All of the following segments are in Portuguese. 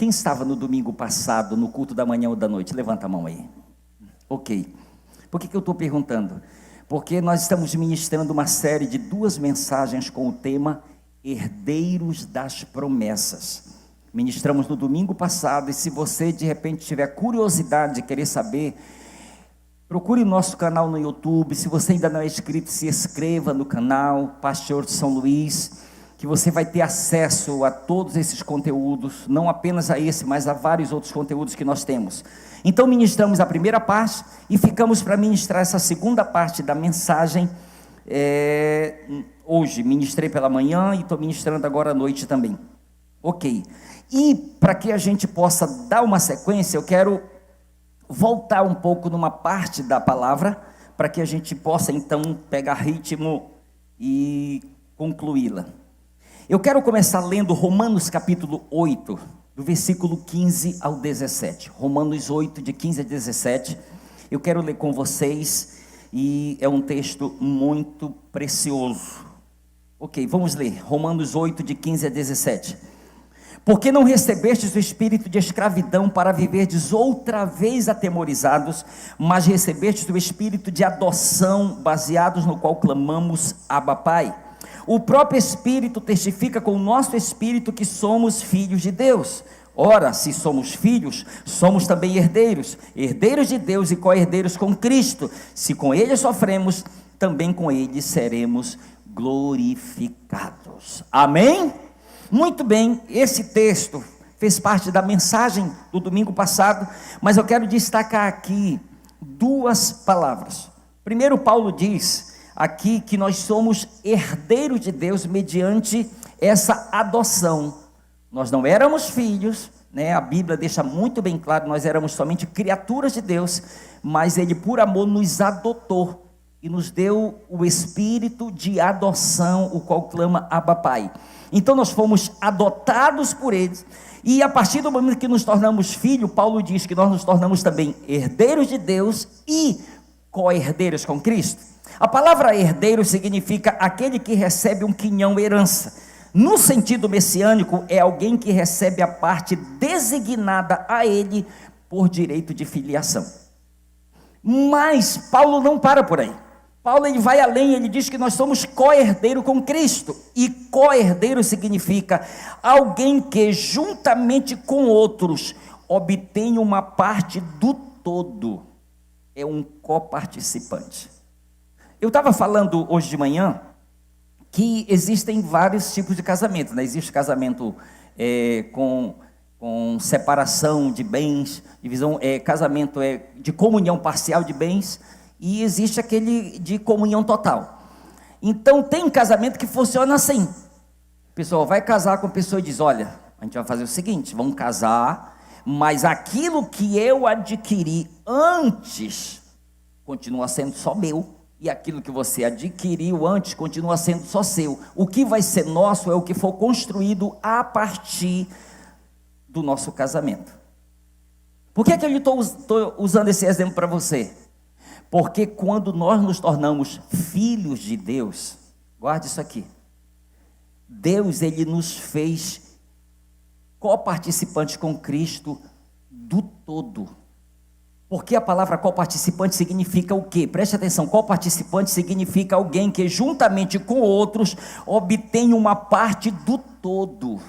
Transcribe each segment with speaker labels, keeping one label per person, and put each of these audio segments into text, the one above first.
Speaker 1: Quem estava no domingo passado, no culto da manhã ou da noite? Levanta a mão aí. Ok. Por que eu estou perguntando? Porque nós estamos ministrando uma série de 2 mensagens com o tema Herdeiros das Promessas. Ministramos no domingo passado, e se você de repente tiver curiosidade de querer saber, procure o nosso canal no YouTube. Se você ainda não é inscrito, se inscreva no canal Pastor de São Luís, que você vai ter acesso a todos esses conteúdos, não apenas a esse, mas a vários outros conteúdos que nós temos. Então ministramos a primeira parte e ficamos para ministrar essa segunda parte da mensagem. Hoje ministrei pela manhã e estou ministrando agora à noite também. Ok, e para que a gente possa dar uma sequência, eu quero voltar um pouco numa parte da palavra, para que a gente possa então pegar ritmo e concluí-la. Eu quero começar lendo Romanos capítulo 8, do versículo 15 ao 17. Romanos 8, de 15 a 17. Eu quero ler com vocês, e é um texto muito precioso. Ok, vamos ler. Romanos 8, de 15 a 17. Porque não recebestes o espírito de escravidão para viverdes outra vez atemorizados, mas recebestes o espírito de adoção, baseados no qual clamamos, Abba, Pai. O próprio Espírito testifica com o nosso espírito que somos filhos de Deus. Ora, se somos filhos, somos também herdeiros, herdeiros de Deus e co-herdeiros com Cristo. Se com Ele sofremos, também com Ele seremos glorificados. Amém? Muito bem, esse texto fez parte da mensagem do domingo passado, mas eu quero destacar aqui 2 palavras. Primeiro, Paulo diz aqui que nós somos herdeiros de Deus mediante essa adoção. Nós não éramos filhos, né? A Bíblia deixa muito bem claro, nós éramos somente criaturas de Deus, mas Ele por amor nos adotou e nos deu o espírito de adoção, o qual clama Abba, Pai. Então nós fomos adotados por Ele, e a partir do momento que nos tornamos filhos, Paulo diz que nós nos tornamos também herdeiros de Deus e co-herdeiros com Cristo. A palavra herdeiro significa aquele que recebe um quinhão, herança. No sentido messiânico, é alguém que recebe a parte designada a ele por direito de filiação. Mas Paulo não para por aí. Paulo ele vai além, ele diz que nós somos co-herdeiro com Cristo. E co-herdeiro significa alguém que juntamente com outros obtém uma parte do todo. É um coparticipante. Eu estava falando hoje de manhã que existem vários tipos de casamento, né? Existe casamento com separação de bens, divisão, casamento de comunhão parcial de bens, e existe aquele de comunhão total. Então tem casamento que funciona assim: a pessoa vai casar com a pessoa e diz, olha, a gente vai fazer o seguinte, vamos casar, mas aquilo que eu adquiri antes continua sendo só meu, e aquilo que você adquiriu antes continua sendo só seu. O que vai ser nosso é o que for construído a partir do nosso casamento. Por que eu estou usando esse exemplo para você? Porque quando nós nos tornamos filhos de Deus, guarde isso aqui, Deus ele nos fez coparticipantes com Cristo do todo. Porque a palavra coparticipante significa o quê? Preste atenção, coparticipante significa alguém que juntamente com outros obtém uma parte do todo.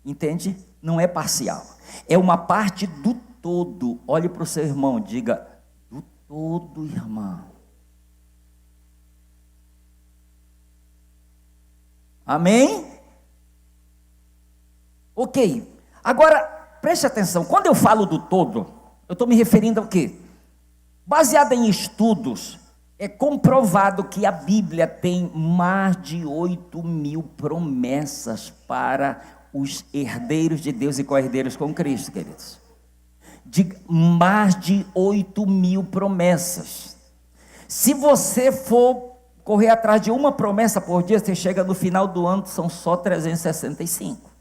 Speaker 1: Entende? Não é parcial, é uma parte do todo. Olhe para o seu irmão, diga, do todo, irmão. Amém? Ok, agora preste atenção, quando eu falo do todo, eu estou me referindo ao quê? Baseado em estudos, é comprovado que a Bíblia tem mais de 8.000 promessas para os herdeiros de Deus e co-herdeiros com Cristo, queridos. De mais de 8.000 promessas. Se você for correr atrás de uma promessa por dia, você chega no final do ano, são só 365.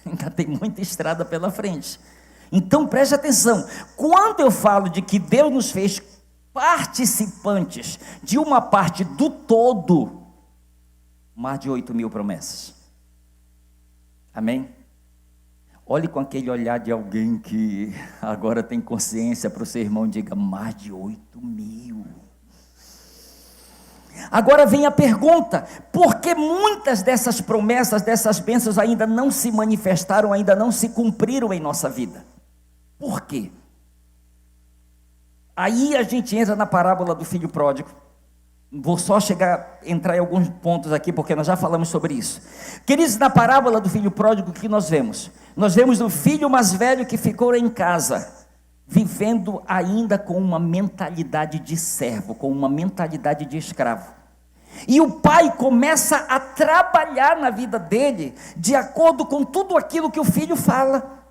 Speaker 1: Ainda tem muita estrada pela frente. Então preste atenção, quando eu falo de que Deus nos fez participantes de uma parte do todo, mais de 8.000 promessas. Amém? Olhe com aquele olhar de alguém que agora tem consciência para o seu irmão, diga, mais de 8.000. Agora vem a pergunta, por que muitas dessas promessas, dessas bênçãos ainda não se manifestaram, ainda não se cumpriram em nossa vida? Por quê? Aí a gente entra na parábola do filho pródigo. Vou só entrar em alguns pontos aqui, porque nós já falamos sobre isso. Queridos, na parábola do filho pródigo, o que nós vemos? Nós vemos o filho mais velho que ficou em casa, vivendo ainda com uma mentalidade de servo, com uma mentalidade de escravo. E o pai começa a trabalhar na vida dele, de acordo com tudo aquilo que o filho fala.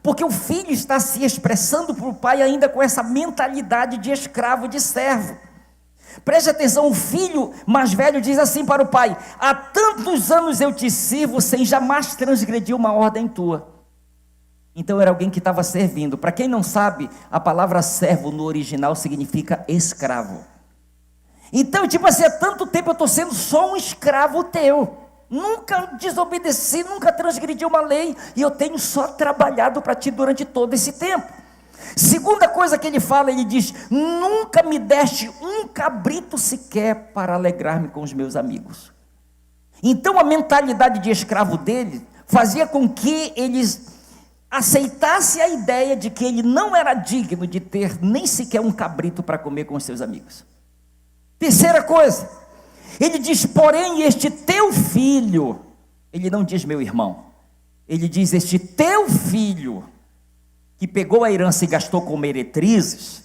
Speaker 1: Porque o filho está se expressando para o pai ainda com essa mentalidade de escravo, de servo. Preste atenção, o filho mais velho diz assim para o pai: há tantos anos eu te sirvo sem jamais transgredir uma ordem tua. Então era alguém que estava servindo. Para quem não sabe, a palavra servo no original significa escravo. Então, tipo assim, há tanto tempo eu estou sendo só um escravo teu. Nunca desobedeci, nunca transgredi uma lei, e eu tenho só trabalhado para ti durante todo esse tempo. Segunda coisa que ele fala, ele diz: nunca me deste um cabrito sequer para alegrar-me com os meus amigos. Então a mentalidade de escravo dele fazia com que eles aceitasse a ideia de que ele não era digno de ter nem sequer um cabrito para comer com os seus amigos. Terceira coisa, ele diz: porém este teu filho, ele não diz meu irmão, ele diz este teu filho, que pegou a herança e gastou com meretrizes.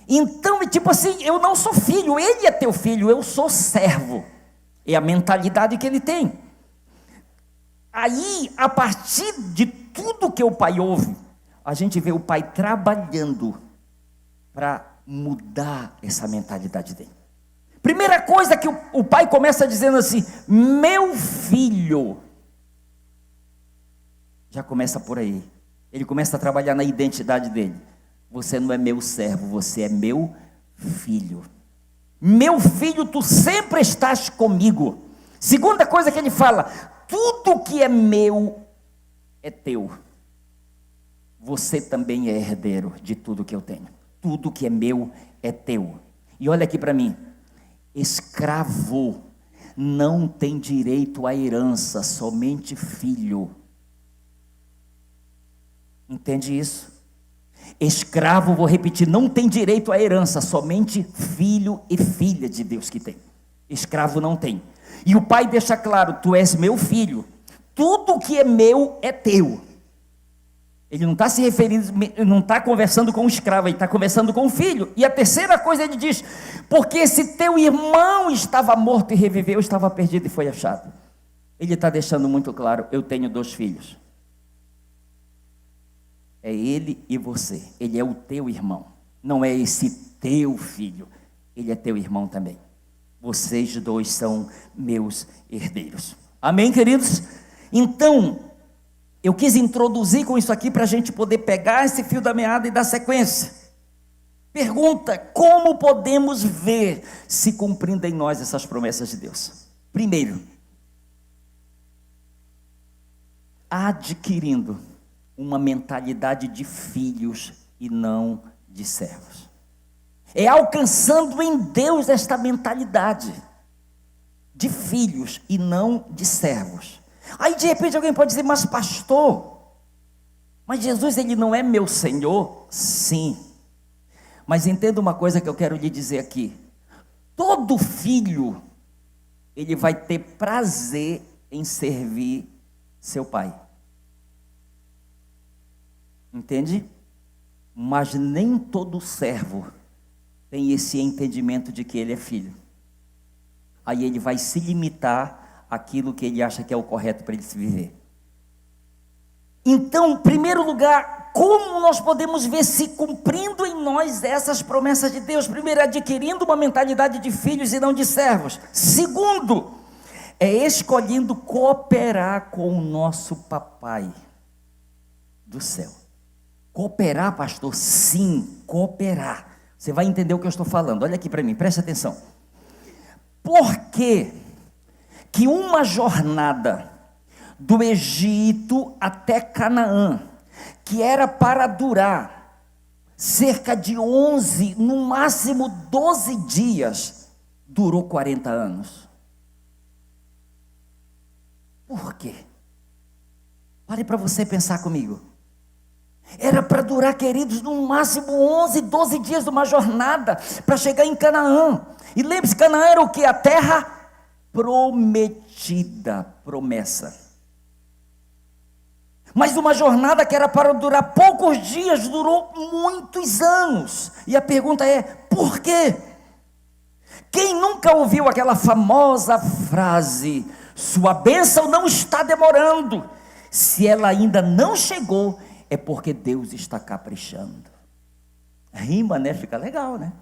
Speaker 1: Então, tipo assim, eu não sou filho, ele é teu filho, eu sou servo. É a mentalidade que ele tem. Aí, a partir de tudo que o pai ouve, a gente vê o pai trabalhando para mudar essa mentalidade dele. Primeira coisa que o pai começa dizendo assim: meu filho. Já começa por aí. Ele começa a trabalhar na identidade dele. Você não é meu servo, você é meu filho. Meu filho, tu sempre estás comigo. Segunda coisa que ele fala: tudo que é meu é teu. Você também é herdeiro de tudo que eu tenho. Tudo que é meu é teu. E olha aqui para mim: escravo não tem direito à herança, somente filho. Entende isso? Escravo, vou repetir, não tem direito à herança, somente filho e filha de Deus que tem. Escravo não tem. E o pai deixa claro: tu és meu filho, tudo que é meu é teu. Ele não está se referindo, não está conversando com o escravo, ele está conversando com o filho. E a terceira coisa ele diz: porque se teu irmão estava morto e reviveu, estava perdido e foi achado. Ele está deixando muito claro: eu tenho 2 filhos. É ele e você. Ele é o teu irmão. Não é esse teu filho. Ele é teu irmão também. Vocês 2 são meus herdeiros. Amém, queridos? Então, eu quis introduzir com isso aqui para a gente poder pegar esse fio da meada e dar sequência. Pergunta: como podemos ver se cumprindo em nós essas promessas de Deus? Primeiro, adquirindo uma mentalidade de filhos e não de servos. É alcançando em Deus esta mentalidade de filhos e não de servos. Aí de repente alguém pode dizer: mas pastor, mas Jesus, ele não é meu Senhor? Sim, mas entenda uma coisa que eu quero lhe dizer aqui: todo filho, ele vai ter prazer em servir seu pai. Entende? Mas nem todo servo tem esse entendimento de que ele é filho. Aí ele vai se limitar àquilo que ele acha que é o correto para ele se viver. Então, em primeiro lugar, como nós podemos ver se cumprindo em nós essas promessas de Deus? Primeiro, adquirindo uma mentalidade de filhos e não de servos. Segundo, é escolhendo cooperar com o nosso papai do céu. Cooperar, pastor? Sim, cooperar. Você vai entender o que eu estou falando. Olha aqui para mim, preste atenção. Por que uma jornada do Egito até Canaã, que era para durar cerca de 11, no máximo 12 dias, durou 40 anos. Por quê? Pare para você pensar comigo. Era para durar, queridos, no máximo 11, 12 dias de uma jornada para chegar em Canaã. E lembre-se, Canaã era o que? A terra prometida, promessa. Mas uma jornada que era para durar poucos dias, durou muitos anos. E a pergunta é, por quê? Quem nunca ouviu aquela famosa frase, sua bênção não está demorando, se ela ainda não chegou, é porque Deus está caprichando. Rima, né? Fica legal, né?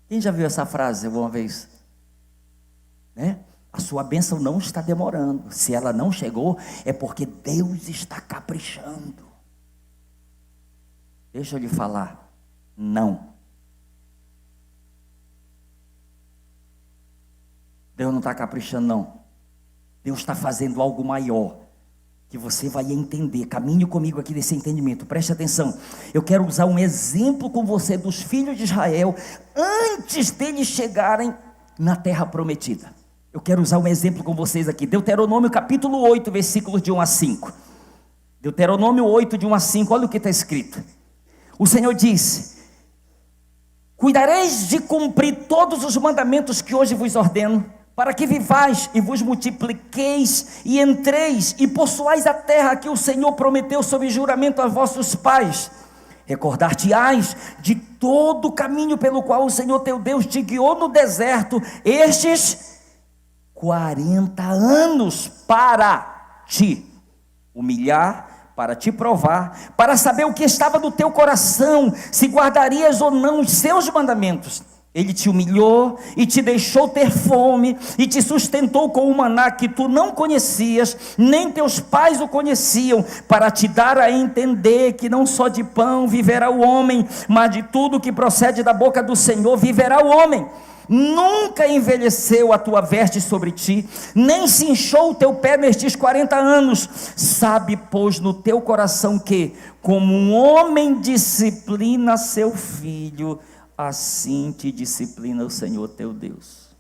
Speaker 1: Quem já viu essa frase alguma vez? Né? A sua bênção não está demorando. Se ela não chegou, é porque Deus está caprichando. Deixa eu lhe falar. Não. Deus não está caprichando, não. Deus está fazendo algo maior, que você vai entender. Caminhe comigo aqui nesse entendimento, preste atenção. Eu quero usar um exemplo com você dos filhos de Israel, antes deles chegarem na terra prometida. Eu quero usar um exemplo com vocês aqui, Deuteronômio capítulo 8, versículos de 1 a 5. Deuteronômio 8, de 1 a 5, olha o que está escrito. O Senhor disse: cuidareis de cumprir todos os mandamentos que hoje vos ordeno, para que vivais e vos multipliqueis e entreis e possuais a terra que o Senhor prometeu sob juramento a vossos pais. Recordar-te-ás de todo o caminho pelo qual o Senhor teu Deus te guiou no deserto estes 40 anos, para te humilhar, para te provar, para saber o que estava no teu coração, se guardarias ou não os seus mandamentos. Ele te humilhou e te deixou ter fome e te sustentou com o maná que tu não conhecias, nem teus pais o conheciam, para te dar a entender que não só de pão viverá o homem, mas de tudo que procede da boca do Senhor viverá o homem. Nunca envelheceu a tua veste sobre ti, nem se inchou o teu pé nestes 40 anos. Sabe, pois, no teu coração que, como um homem disciplina seu filho, assim te disciplina o Senhor teu Deus.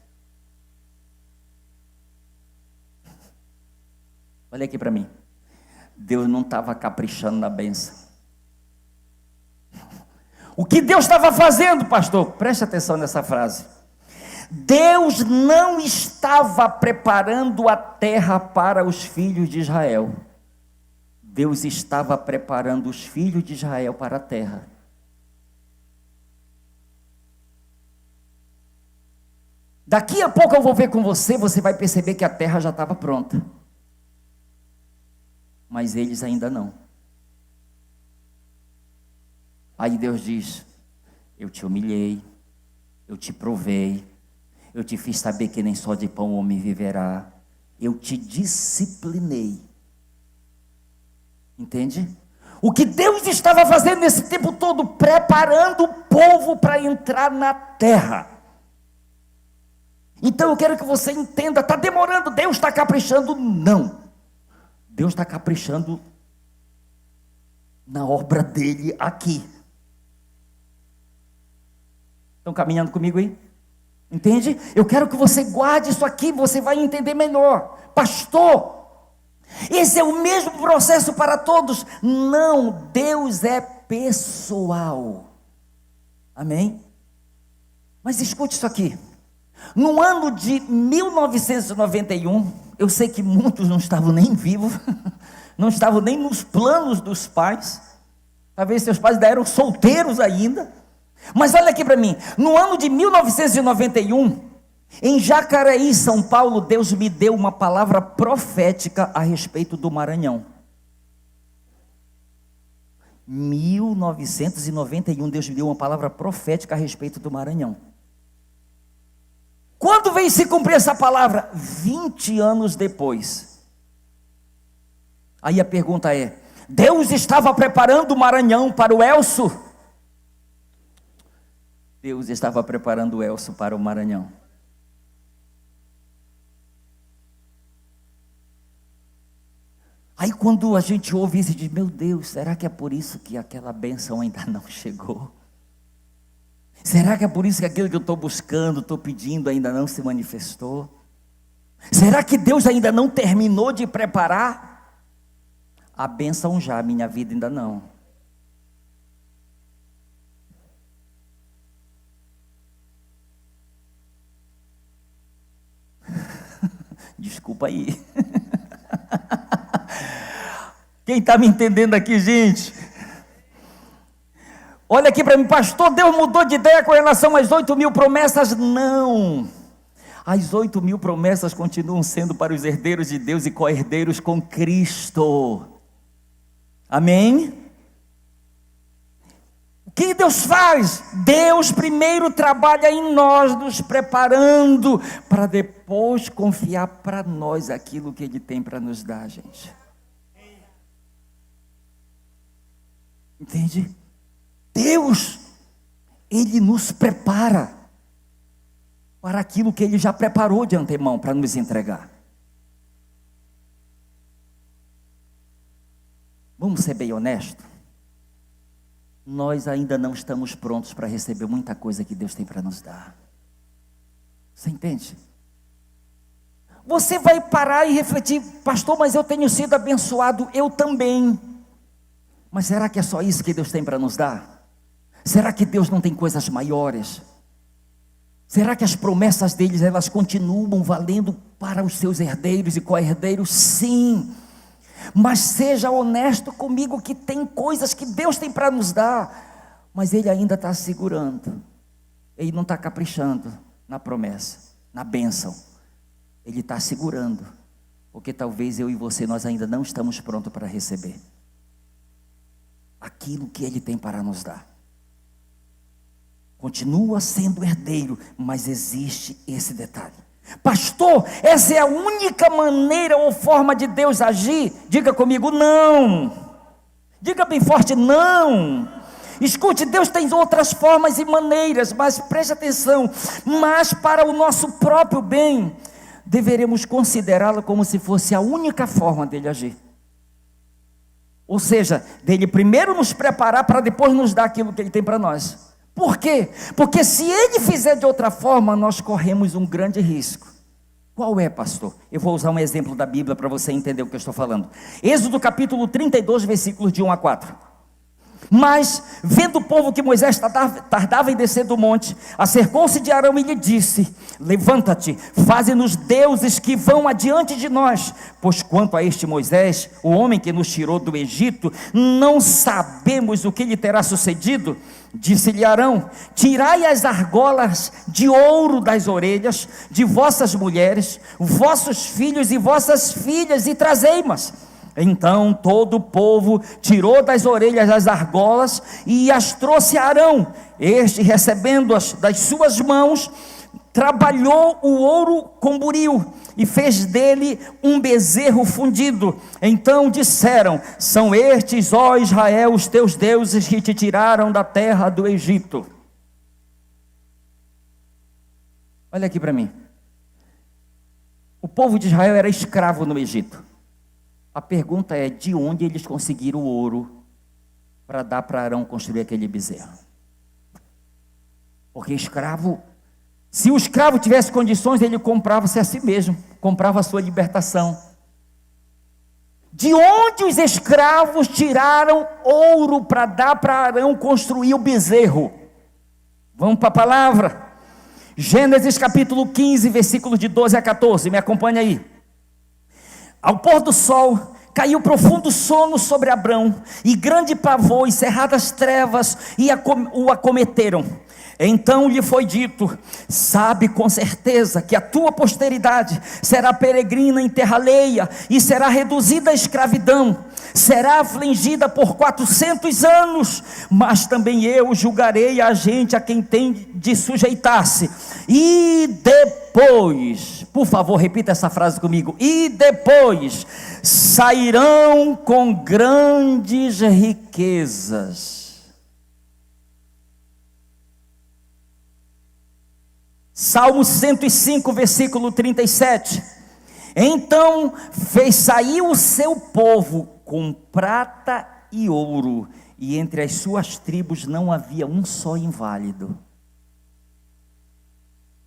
Speaker 1: Olha aqui para mim. Deus não estava caprichando na bênção. O que Deus estava fazendo, pastor? Preste atenção nessa frase. Deus não estava preparando a terra para os filhos de Israel. Deus estava preparando os filhos de Israel para a terra. Daqui a pouco eu vou ver com você, você vai perceber que a terra já estava pronta. Mas eles ainda não. Aí Deus diz: eu te humilhei, eu te provei, eu te fiz saber que nem só de pão o homem viverá, eu te disciplinei. Entende? O que Deus estava fazendo nesse tempo todo? Preparando o povo para entrar na terra. Então eu quero que você entenda, está demorando, Deus está caprichando? Não. Deus está caprichando na obra dele aqui. Estão caminhando comigo aí? Entende? Eu quero que você guarde isso aqui, você vai entender melhor. Pastor, esse é o mesmo processo para todos? Não, Deus é pessoal. Amém? Mas escute isso aqui. No ano de 1991, eu sei que muitos não estavam nem vivos, não estavam nem nos planos dos pais, talvez seus pais ainda eram solteiros ainda, mas olha aqui para mim, no ano de 1991, em Jacareí, São Paulo, Deus me deu uma palavra profética a respeito do Maranhão. 1991, Deus me deu uma palavra profética a respeito do Maranhão. Quando veio se cumprir essa palavra? 20 anos depois. Aí a pergunta é: Deus estava preparando o Maranhão para o Elso? Deus estava preparando o Elso para o Maranhão. Aí quando a gente ouve isso, diz: meu Deus, será que é por isso que aquela bênção ainda não chegou? Será que é por isso que aquilo que eu estou buscando, estou pedindo, ainda não se manifestou? Será que Deus ainda não terminou de preparar? A bênção já, a minha vida ainda não. Desculpa aí. Quem está me entendendo aqui, gente? Olha aqui para mim: pastor, Deus mudou de ideia com relação às 8.000 promessas? Não. As 8.000 promessas continuam sendo para os herdeiros de Deus e co-herdeiros com Cristo. Amém? O que Deus faz? Deus primeiro trabalha em nós, nos preparando para depois confiar para nós aquilo que Ele tem para nos dar, gente. Entende? Deus, Ele nos prepara para aquilo que Ele já preparou de antemão para nos entregar. Vamos ser bem honestos? Nós ainda não estamos prontos para receber muita coisa que Deus tem para nos dar. Você entende? Você vai parar e refletir: pastor, mas eu tenho sido abençoado. Eu também. Mas será que é só isso que Deus tem para nos dar? Será que Deus não tem coisas maiores? Será que as promessas deles, elas continuam valendo para os seus herdeiros e co-herdeiros? Sim. Mas seja honesto comigo que tem coisas que Deus tem para nos dar, mas Ele ainda está segurando. Ele não está caprichando na promessa, na bênção. Ele está segurando, porque talvez eu e você, nós ainda não estamos prontos para receber aquilo que Ele tem para nos dar. Continua sendo herdeiro, mas existe esse detalhe: pastor, essa é a única maneira ou forma de Deus agir? Diga comigo: não. Diga bem forte: não. Escute, Deus tem outras formas e maneiras, mas preste atenção: mas para o nosso próprio bem, deveremos considerá-la como se fosse a única forma dele agir. Ou seja, dele primeiro nos preparar para depois nos dar aquilo que Ele tem para nós. Por quê? Porque se Ele fizer de outra forma, nós corremos um grande risco. Qual é, pastor? Eu vou usar um exemplo da Bíblia para você entender o que eu estou falando. Êxodo capítulo 32, versículos de 1 a 4. Mas, vendo o povo que Moisés tardava em descer do monte, acercou-se de Arão e lhe disse: levanta-te, faze-nos deuses que vão adiante de nós, pois quanto a este Moisés, o homem que nos tirou do Egito, não sabemos o que lhe terá sucedido. Disse-lhe Arão: tirai as argolas de ouro das orelhas de vossas mulheres, vossos filhos e vossas filhas, e trazei-mas. Então todo o povo tirou das orelhas as argolas e as trouxe a Arão. Este, recebendo-as das suas mãos, trabalhou o ouro com buril e fez dele um bezerro fundido. Então disseram: são estes, ó Israel, os teus deuses que te tiraram da terra do Egito. Olha aqui para mim. O povo de Israel era escravo no Egito. A pergunta é: de onde eles conseguiram o ouro para dar para Arão construir aquele bezerro? Porque escravo, se o escravo tivesse condições, ele comprava-se a si mesmo, comprava a sua libertação. De onde os escravos tiraram ouro para dar para Arão construir o bezerro? Vamos para a palavra. Gênesis capítulo 15, versículos de 12 a 14, me acompanha aí. Ao pôr do sol, caiu profundo sono sobre Abrão, e grande pavor e cerradas trevas o acometeram. Então lhe foi dito: sabe com certeza que a tua posteridade será peregrina em terra alheia, e será reduzida à escravidão, será afligida por 400 anos, mas também eu julgarei a gente a quem tem de sujeitar-se. E depois, por favor, repita essa frase comigo: e depois sairão com grandes riquezas. Salmo 105, versículo 37. Então fez sair o seu povo com prata e ouro, e entre as suas tribos não havia um só inválido.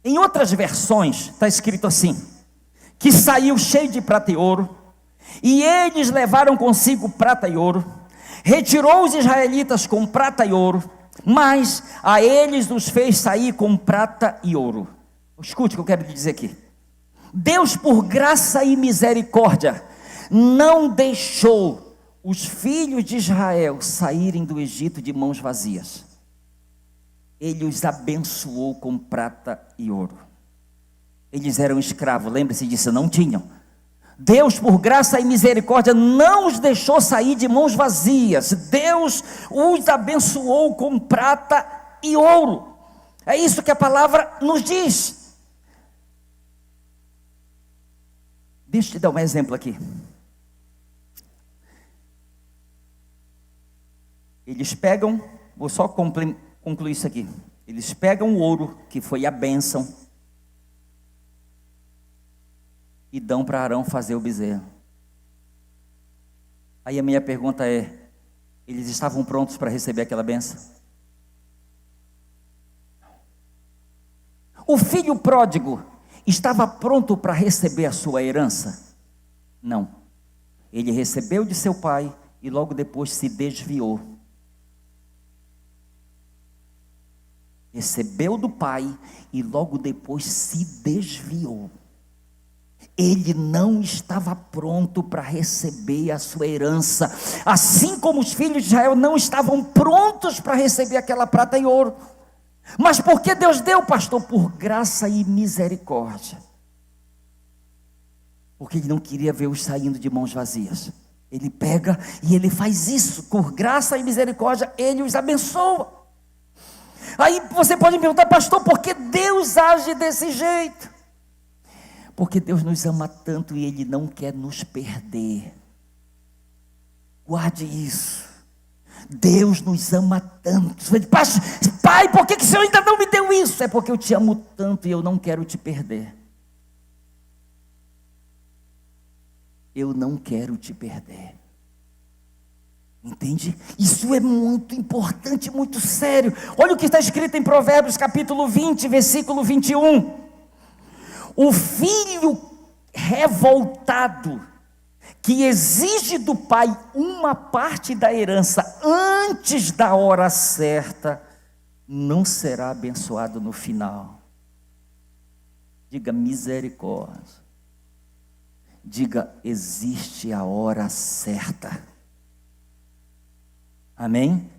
Speaker 1: Em outras versões está escrito assim: que saiu cheio de prata e ouro, e eles levaram consigo prata e ouro. Retirou os israelitas com prata e ouro, mas a eles os fez sair com prata e ouro. Escute o que eu quero lhe dizer aqui. Deus, por graça e misericórdia, não deixou os filhos de Israel saírem do Egito de mãos vazias. Ele os abençoou com prata e ouro. Eles eram escravos, lembre-se disso, não tinham. Deus, por graça e misericórdia, não os deixou sair de mãos vazias. Deus os abençoou com prata e ouro. É isso que a palavra nos diz. Deixa eu te dar um exemplo aqui. Eles pegam, vou só concluir isso aqui. Eles pegam o ouro, que foi a bênção, e dão para Arão fazer o bezerro. Aí a minha pergunta é: eles estavam prontos para receber aquela bênção? O filho pródigo estava pronto para receber a sua herança? Não. Ele recebeu de seu pai e logo depois se desviou. Recebeu do pai e logo depois se desviou. Ele não estava pronto para receber a sua herança, assim como os filhos de Israel não estavam prontos para receber aquela prata e ouro. Mas por que Deus deu, pastor? Por graça e misericórdia. Porque Ele não queria ver-os saindo de mãos vazias. Ele pega e Ele faz isso, por graça e misericórdia, Ele os abençoa. Aí você pode me perguntar: pastor, por que Deus age desse jeito? Porque Deus nos ama tanto e Ele não quer nos perder. Guarde isso. Deus nos ama tanto. Você diz: pai, por que o Senhor ainda não me deu isso? É porque eu te amo tanto e eu não quero te perder. Eu não quero te perder. Entende? Isso é muito importante, muito sério. Olha o que está escrito em Provérbios capítulo 20, versículo 21. O filho revoltado, que exige do pai uma parte da herança antes da hora certa, não será abençoado no final. Diga misericórdia. Diga: existe a hora certa. Amém?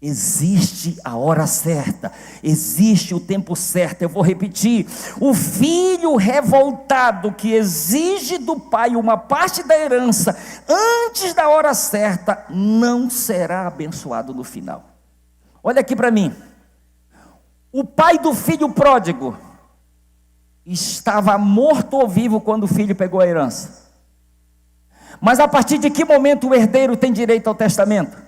Speaker 1: Existe a hora certa, existe o tempo certo. Eu vou repetir: o filho revoltado que exige do pai uma parte da herança antes da hora certa não será abençoado no final. Olha aqui para mim. O pai do filho pródigo estava morto ou vivo quando o filho pegou a herança? Mas a partir de que momento o herdeiro tem direito ao testamento?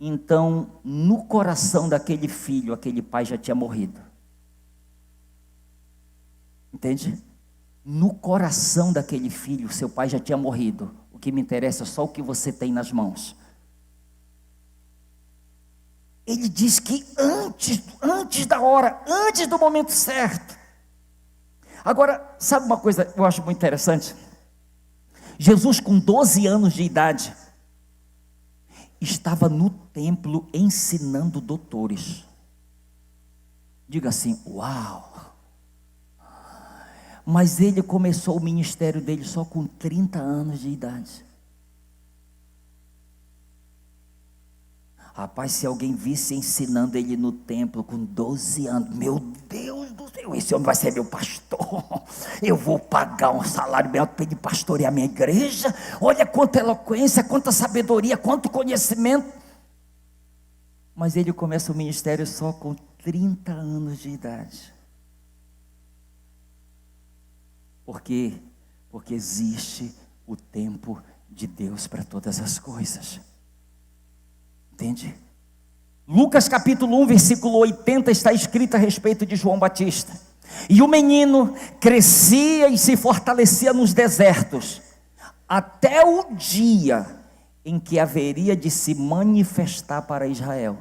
Speaker 1: Então, no coração daquele filho, aquele pai já tinha morrido. Entende? No coração daquele filho, seu pai já tinha morrido. O que me interessa é só o que você tem nas mãos. Ele diz que antes da hora, antes do momento certo. Agora, sabe uma coisa que eu acho muito interessante? Jesus, com 12 anos de idade, estava no templo ensinando doutores. Diga assim: uau! Mas ele começou o ministério dele só com 30 anos de idade. Rapaz, se alguém visse ensinando ele no templo com 12 anos, meu Deus do céu, esse homem vai ser meu pastor. Eu vou pagar um salário bem alto para ele pastorear a minha igreja. Olha quanta eloquência, quanta sabedoria, quanto conhecimento. Mas ele começa o ministério só com 30 anos de idade. Por quê? Porque existe o tempo de Deus para todas as coisas. Entende? Lucas capítulo 1, versículo 80 está escrito a respeito de João Batista. E o menino crescia e se fortalecia nos desertos, até o dia em que haveria de se manifestar para Israel.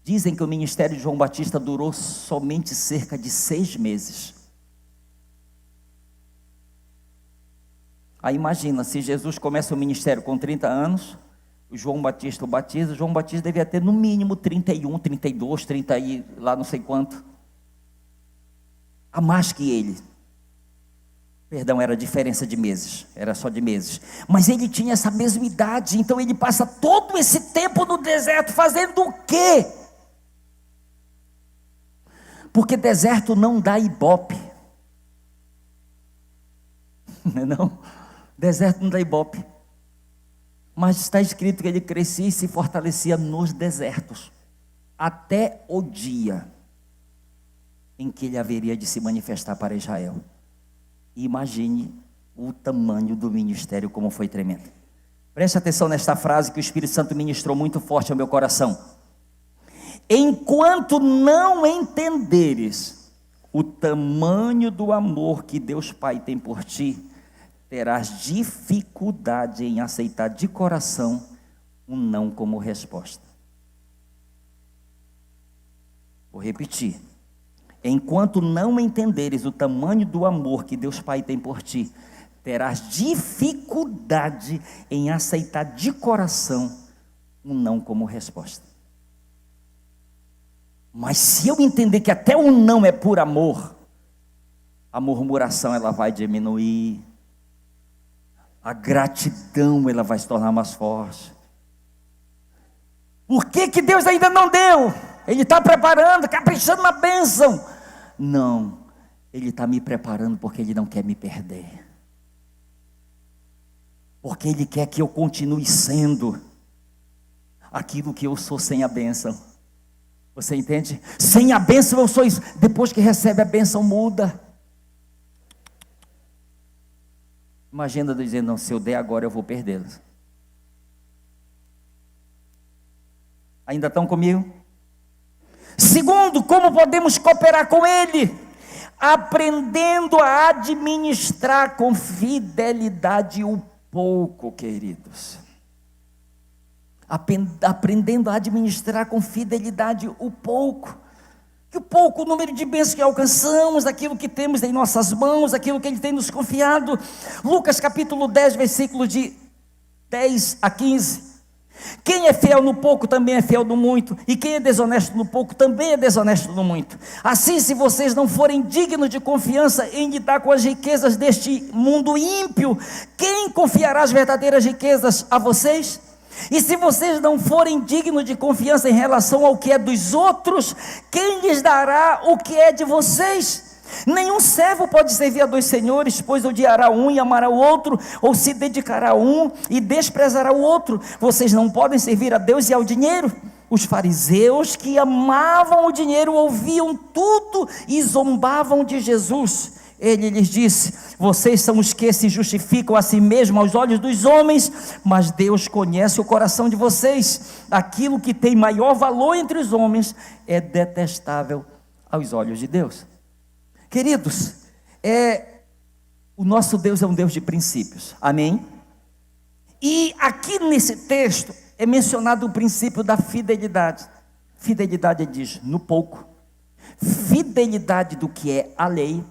Speaker 1: Dizem que o ministério de João Batista durou somente cerca de 6 meses. Aí imagina, se Jesus começa o ministério com 30 anos, o João Batista o batiza, o João Batista devia ter no mínimo 31, 32, 30 e lá não sei quanto. A mais que ele. Perdão, era diferença de meses, era só de meses. Mas ele tinha essa mesma idade, então ele passa todo esse tempo no deserto fazendo o quê? Porque deserto não dá ibope. Não é não? Deserto não dá ibope. Mas está escrito que ele crescia e se fortalecia nos desertos, até o dia em que ele haveria de se manifestar para Israel. E imagine o tamanho do ministério, como foi tremendo. Preste atenção nesta frase que o Espírito Santo ministrou muito forte ao meu coração. Enquanto não entenderes o tamanho do amor que Deus Pai tem por ti, terás dificuldade em aceitar de coração um não como resposta. Vou repetir. Enquanto não entenderes o tamanho do amor que Deus Pai tem por ti, terás dificuldade em aceitar de coração um não como resposta. Mas se eu entender que até o não é por amor, a murmuração ela vai diminuir, a gratidão ela vai se tornar mais forte. Por que que Deus ainda não deu? Ele está preparando, caprichando na bênção. Não, Ele está me preparando porque Ele não quer me perder. Porque Ele quer que eu continue sendo aquilo que eu sou sem a bênção. Você entende? Sem a bênção eu sou isso. Depois que recebe a bênção muda. Imagina dizendo, não, se eu der agora eu vou perdê-los. Ainda estão comigo? Segundo, como podemos cooperar com Ele? Aprendendo a administrar com fidelidade o pouco, queridos. Aprendendo a administrar com fidelidade o pouco. Que o pouco, o número de bênçãos que alcançamos, aquilo que temos em nossas mãos, aquilo que Ele tem nos confiado. Lucas capítulo 10, versículo de 10 a 15. Quem é fiel no pouco também é fiel no muito, e quem é desonesto no pouco também é desonesto no muito. Assim, se vocês não forem dignos de confiança em lidar com as riquezas deste mundo ímpio, quem confiará as verdadeiras riquezas a vocês? E se vocês não forem dignos de confiança em relação ao que é dos outros, quem lhes dará o que é de vocês? Nenhum servo pode servir a 2 senhores, pois odiará um e amará o outro, ou se dedicará a um e desprezará o outro. Vocês não podem servir a Deus e ao dinheiro. Os fariseus, que amavam o dinheiro, ouviam tudo e zombavam de Jesus. Ele lhes disse: vocês são os que se justificam a si mesmos aos olhos dos homens, mas Deus conhece o coração de vocês. Aquilo que tem maior valor entre os homens é detestável aos olhos de Deus. Queridos, o nosso Deus é um Deus de princípios, amém? E aqui nesse texto é mencionado o princípio da fidelidade. Fidelidade, ele diz, no pouco. Fidelidade do que é a lei.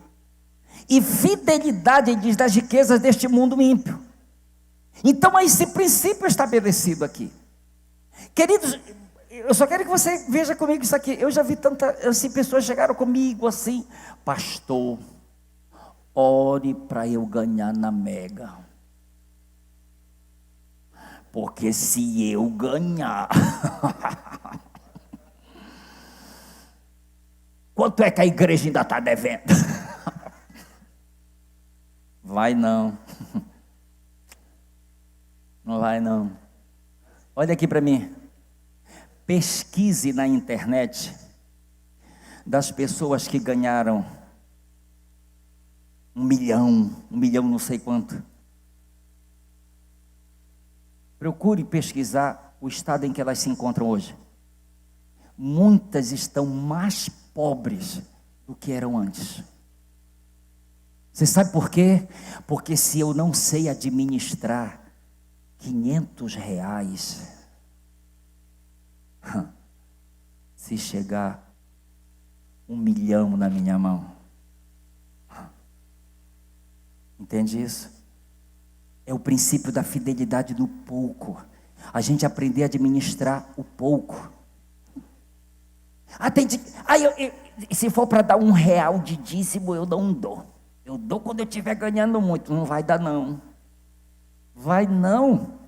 Speaker 1: E fidelidade, ele diz, das riquezas deste mundo ímpio. Então há esse princípio estabelecido aqui. Queridos, eu só quero que você veja comigo isso aqui. Eu já vi pessoas chegaram comigo assim: pastor, ore para eu ganhar na Mega. Porque se eu ganhar, quanto é que a igreja ainda está devendo? Vai não. Não vai não. Olha aqui para mim. Pesquise na internet das pessoas que ganharam 1 milhão não sei quanto. Procure pesquisar o estado em que elas se encontram hoje. Muitas estão mais pobres do que eram antes. Você sabe por quê? Porque se eu não sei administrar R$ 500, se chegar 1 milhão na minha mão, entende isso? É o princípio da fidelidade no pouco. A gente aprender a administrar o pouco. Se for para dar R$ 1 de dízimo, eu não dou. Eu dou quando eu estiver ganhando muito. Não vai dar não. Vai não.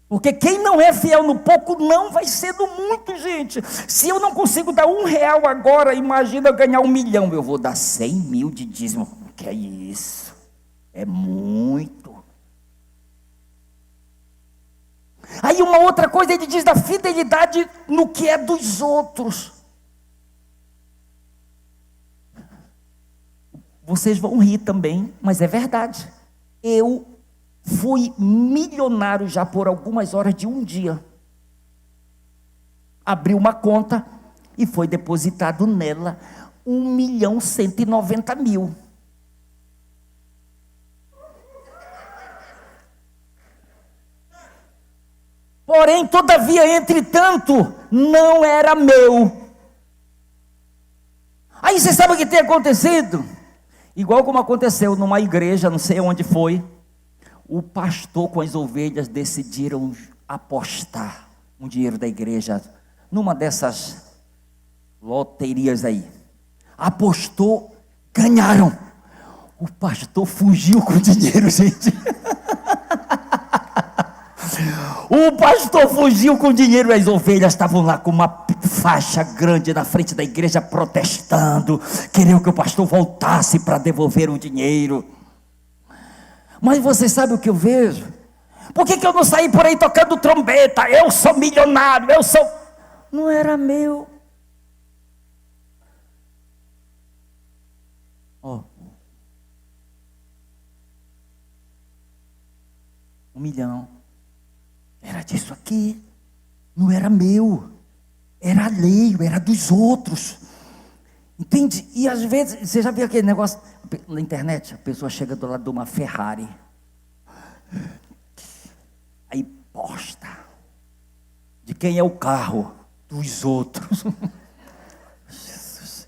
Speaker 1: Porque quem não é fiel no pouco não vai ser no muito, gente. Se eu não consigo dar R$ 1 agora, imagina eu ganhar 1 milhão. Eu vou dar 100 mil de dízimo. O que é isso? É muito. Aí uma outra coisa, ele diz da fidelidade no que é dos outros. Vocês vão rir também, mas é verdade. Eu fui milionário já por algumas horas de um dia. Abri uma conta e foi depositado nela 1.190.000. Porém, todavia, entretanto, não era meu. Aí você sabe o que tem acontecido? Igual como aconteceu numa igreja, não sei onde foi, o pastor com as ovelhas decidiram apostar um dinheiro da igreja numa dessas loterias aí. Apostou, ganharam. O pastor fugiu com o dinheiro, gente. O pastor fugiu com o dinheiro e as ovelhas estavam lá com uma faixa grande na frente da igreja protestando, queriam que o pastor voltasse para devolver o dinheiro. Mas você sabe o que eu vejo? Por que eu não saí por aí tocando trombeta? Eu sou milionário, eu sou... Não era meu. Ó, 1 milhão. Era disso aqui, não era meu, era alheio, era dos outros, entende? E às vezes, você já viu aquele negócio na internet, a pessoa chega do lado de uma Ferrari, aí posta, de quem é o carro? Dos outros. Jesus.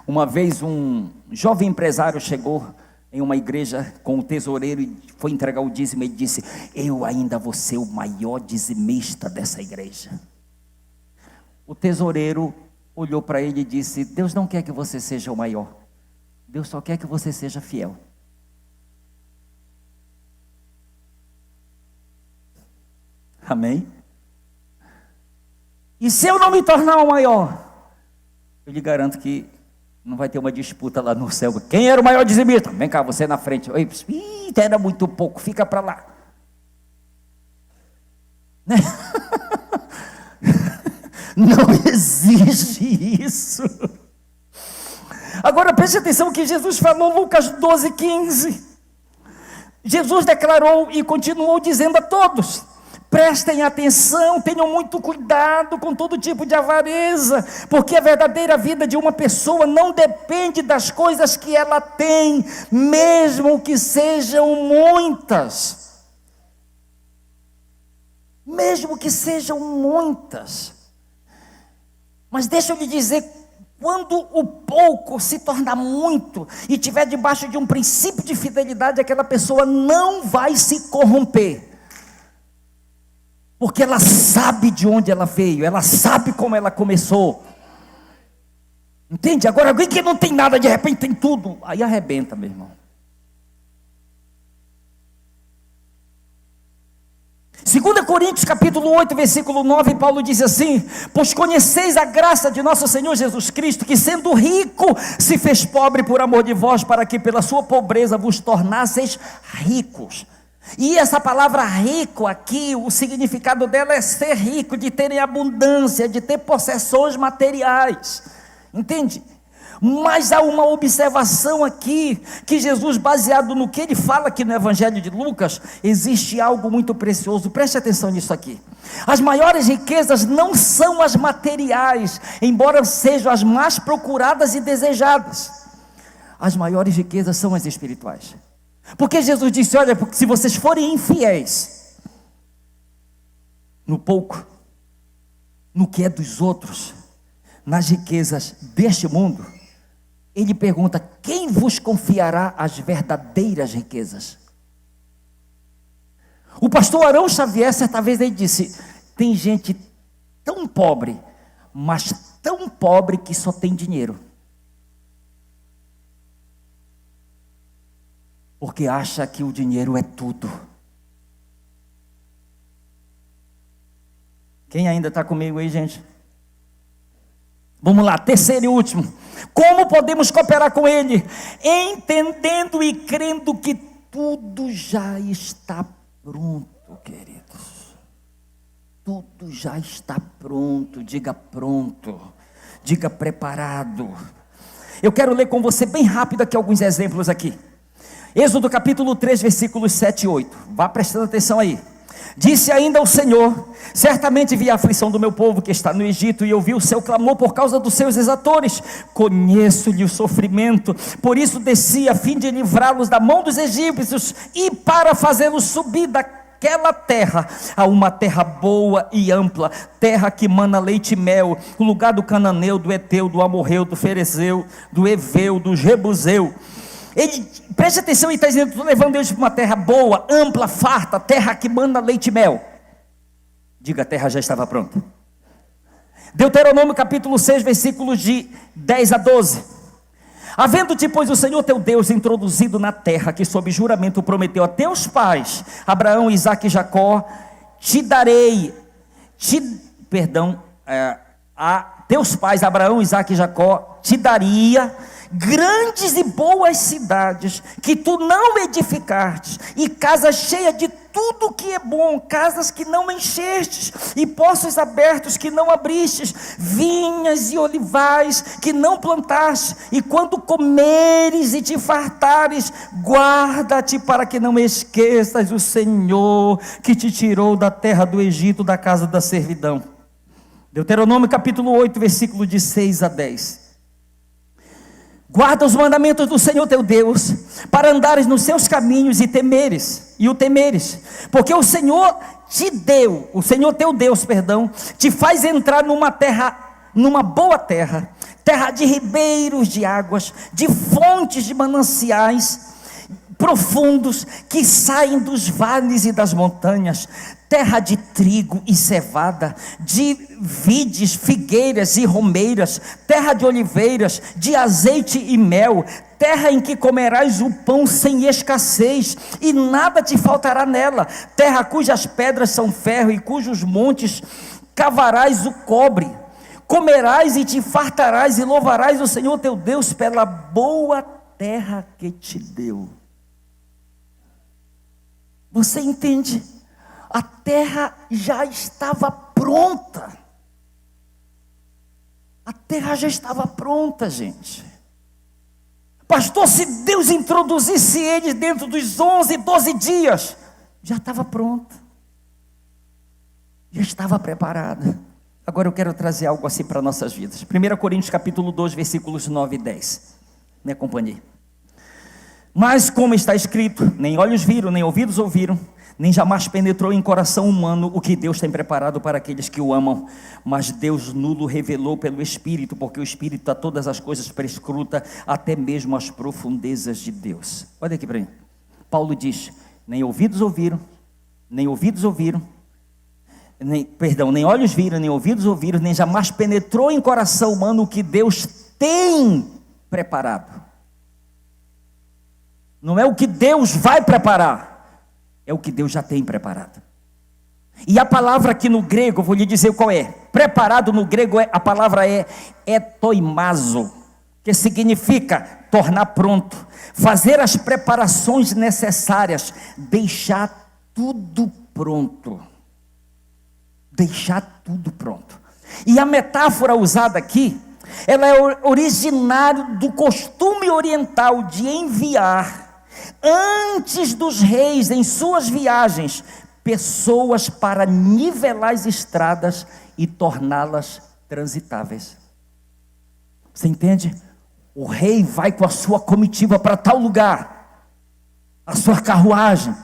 Speaker 1: Uma vez um jovem empresário chegou em uma igreja com o tesoureiro e foi entregar o dízimo e disse: eu ainda vou ser o maior dizimista dessa igreja. O tesoureiro olhou para ele e disse: Deus não quer que você seja o maior, Deus só quer que você seja fiel. Amém? E se eu não me tornar o maior, eu lhe garanto que não vai ter uma disputa lá no céu. Quem era o maior dizimista? Vem cá, você na frente. Era muito pouco, fica para lá. Né? Não existe isso. Agora preste atenção que Jesus falou, Lucas 12:15. Jesus declarou e continuou dizendo a todos: prestem atenção, tenham muito cuidado com todo tipo de avareza, porque a verdadeira vida de uma pessoa não depende das coisas que ela tem, mesmo que sejam muitas. Mesmo que sejam muitas. Mas deixa eu lhe dizer, quando o pouco se torna muito e estiver debaixo de um princípio de fidelidade, aquela pessoa não vai se corromper. Porque ela sabe de onde ela veio, ela sabe como ela começou. Entende? Agora alguém que não tem nada, de repente tem tudo, aí arrebenta, meu irmão. 2 Coríntios capítulo 8, versículo 9, Paulo diz assim: pois conheceis a graça de nosso Senhor Jesus Cristo, que sendo rico, se fez pobre por amor de vós, para que pela sua pobreza vos tornasseis ricos. E essa palavra rico aqui, o significado dela é ser rico, de ter em abundância, de ter possessões materiais, entende? Mas há uma observação aqui, que Jesus, baseado no que ele fala aqui no Evangelho de Lucas, existe algo muito precioso. Preste atenção nisso aqui. As maiores riquezas não são as materiais, embora sejam as mais procuradas e desejadas. As maiores riquezas são as espirituais. Porque Jesus disse: olha, porque se vocês forem infiéis no pouco, no que é dos outros, nas riquezas deste mundo, ele pergunta: quem vos confiará as verdadeiras riquezas? O pastor Arão Xavier, certa vez, ele disse: tem gente tão pobre, mas tão pobre que só tem dinheiro, porque acha que o dinheiro é tudo. Quem ainda está comigo aí, gente? Vamos lá, terceiro e último. Como podemos cooperar com Ele? Entendendo e crendo que tudo já está pronto, queridos. Tudo já está pronto. Diga pronto. Diga preparado. Eu quero ler com você bem rápido aqui alguns exemplos aqui. Êxodo capítulo 3, versículos 7 e 8. Vá prestando atenção aí. Disse ainda o Senhor: certamente vi a aflição do meu povo que está no Egito, e ouvi o seu clamor por causa dos seus exatores. Conheço-lhe o sofrimento, por isso desci a fim de livrá-los da mão dos egípcios, e para fazê-los subir daquela terra a uma terra boa e ampla, terra que mana leite e mel, o lugar do cananeu, do eteu, do amorreu, do ferezeu, do eveu, do jebuseu. Ele, preste atenção, ele está dizendo: estou levando eles para uma terra boa, ampla, farta, terra que manda leite e mel. Diga: a terra já estava pronta. Deuteronômio capítulo 6, versículos de 10 a 12. Havendo-te, pois, o Senhor teu Deus introduzido na terra que sob juramento prometeu a teus pais, Abraão, Isaque e Jacó, a teus pais, Abraão, Isaque e Jacó, te daria grandes e boas cidades que tu não edificaste, e casas cheias de tudo que é bom, casas que não enchestes, e poços abertos que não abristes, vinhas e olivais que não plantaste. E quando comeres e te fartares, guarda-te para que não esqueças o Senhor que te tirou da terra do Egito, da casa da servidão. Deuteronômio capítulo 8, versículo de 6 a 10. Guarda os mandamentos do Senhor teu Deus, para andares nos seus caminhos e o temeres, porque o Senhor teu Deus, te faz entrar numa boa terra, terra de ribeiros de águas, de fontes de mananciais profundos que saem dos vales e das montanhas, terra de trigo e cevada, de vides, figueiras e romeiras, terra de oliveiras, de azeite e mel, terra em que comerás o pão sem escassez, e nada te faltará nela, terra cujas pedras são ferro, e cujos montes cavarás o cobre. Comerás e te fartarás, e louvarás o Senhor teu Deus pela boa terra que te deu. Você entende? A terra já estava pronta. A terra já estava pronta, gente. Pastor, se Deus introduzisse eles dentro dos 11, 12 dias, já estava pronta. Já estava preparada. Agora eu quero trazer algo assim para nossas vidas. 1 Coríntios capítulo 2, versículos 9 e 10. Me acompanhe. Mas como está escrito: nem olhos viram, nem ouvidos ouviram, nem jamais penetrou em coração humano o que Deus tem preparado para aqueles que o amam. Mas Deus nulo revelou pelo Espírito, porque o Espírito a todas as coisas prescruta, até mesmo as profundezas de Deus. Olha aqui para mim. Paulo diz: nem ouvidos ouviram, nem ouvidos ouviram, nem olhos viram, nem ouvidos ouviram, nem jamais penetrou em coração humano o que Deus tem preparado. Não é o que Deus vai preparar, é o que Deus já tem preparado. E a palavra aqui no grego, eu vou lhe dizer qual é. Preparado no grego, a palavra é etoimazo, que significa tornar pronto, fazer as preparações necessárias, deixar tudo pronto. Deixar tudo pronto. E a metáfora usada aqui Ela é originária do costume oriental de enviar, antes dos reis em suas viagens, pessoas para nivelar as estradas e torná-las transitáveis. Você entende? O rei vai com a sua comitiva para tal lugar, a sua carruagem.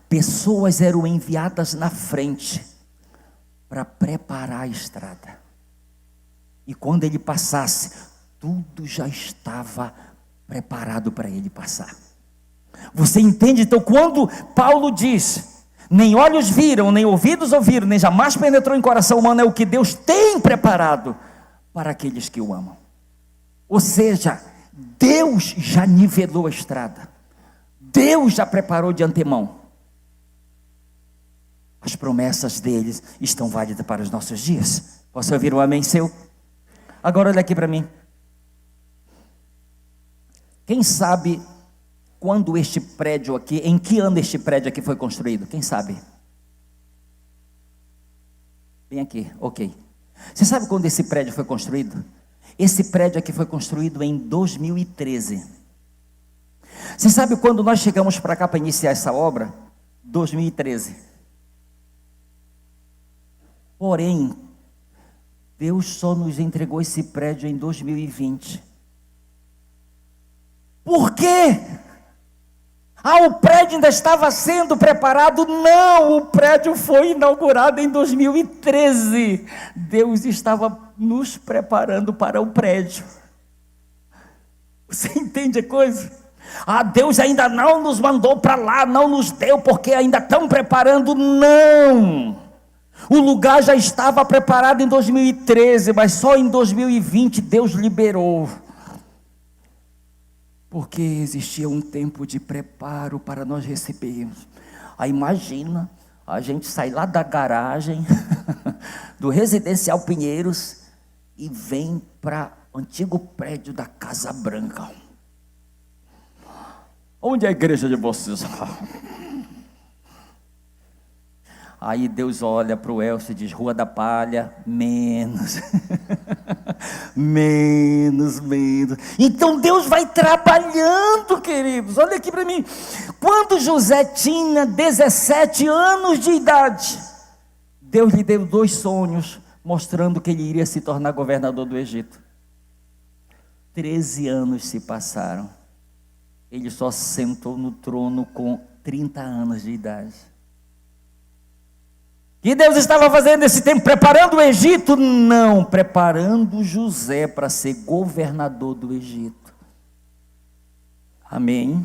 Speaker 1: Pessoas eram enviadas na frente para preparar a estrada. E quando ele passasse, tudo já estava preparado para ele passar. Você entende? Então, quando Paulo diz: nem olhos viram, nem ouvidos ouviram, nem jamais penetrou em coração humano, é o que Deus tem preparado para aqueles que o amam. Ou seja, Deus já nivelou a estrada, Deus já preparou de antemão. As promessas deles estão válidas para os nossos dias. Posso ouvir um amém seu? Agora olha aqui para mim. Quem sabe quando este prédio aqui, em que ano este prédio aqui foi construído? Quem sabe? Bem aqui, ok. Você sabe quando esse prédio foi construído? Esse prédio aqui foi construído em 2013. Você sabe quando nós chegamos para cá para iniciar essa obra? 2013. Porém, Deus só nos entregou esse prédio em 2020. Por quê? O prédio ainda estava sendo preparado? Não, o prédio foi inaugurado em 2013. Deus estava nos preparando para o prédio. Você entende a coisa? Deus ainda não nos mandou para lá, não nos deu, porque ainda estão preparando. Não! O lugar já estava preparado em 2013, mas só em 2020 Deus liberou. Porque existia um tempo de preparo para nós recebermos. Imagina, a gente sai lá da garagem, do Residencial Pinheiros, e vem para o antigo prédio da Casa Branca. Onde é a igreja de vocês? Aí Deus olha para o Elcio e diz: Rua da Palha, menos. menos. Então Deus vai trabalhando, queridos. Olha aqui para mim. Quando José tinha 17 anos de idade, Deus lhe deu 2 sonhos, mostrando que ele iria se tornar governador do Egito. 13 anos se passaram. Ele só sentou no trono com 30 anos de idade. E Deus estava fazendo esse tempo? Preparando o Egito? Não, preparando José para ser governador do Egito. Amém?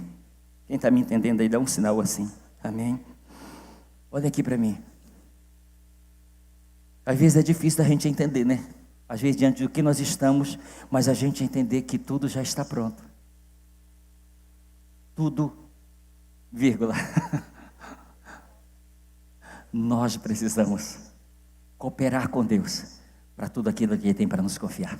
Speaker 1: Quem está me entendendo aí, dá um sinal assim. Amém? Olha aqui para mim. Às vezes é difícil da gente entender, né? Às vezes diante do que nós estamos, mas a gente entender que tudo já está pronto. Tudo, vírgula. Nós precisamos cooperar com Deus para tudo aquilo que Ele tem para nos confiar.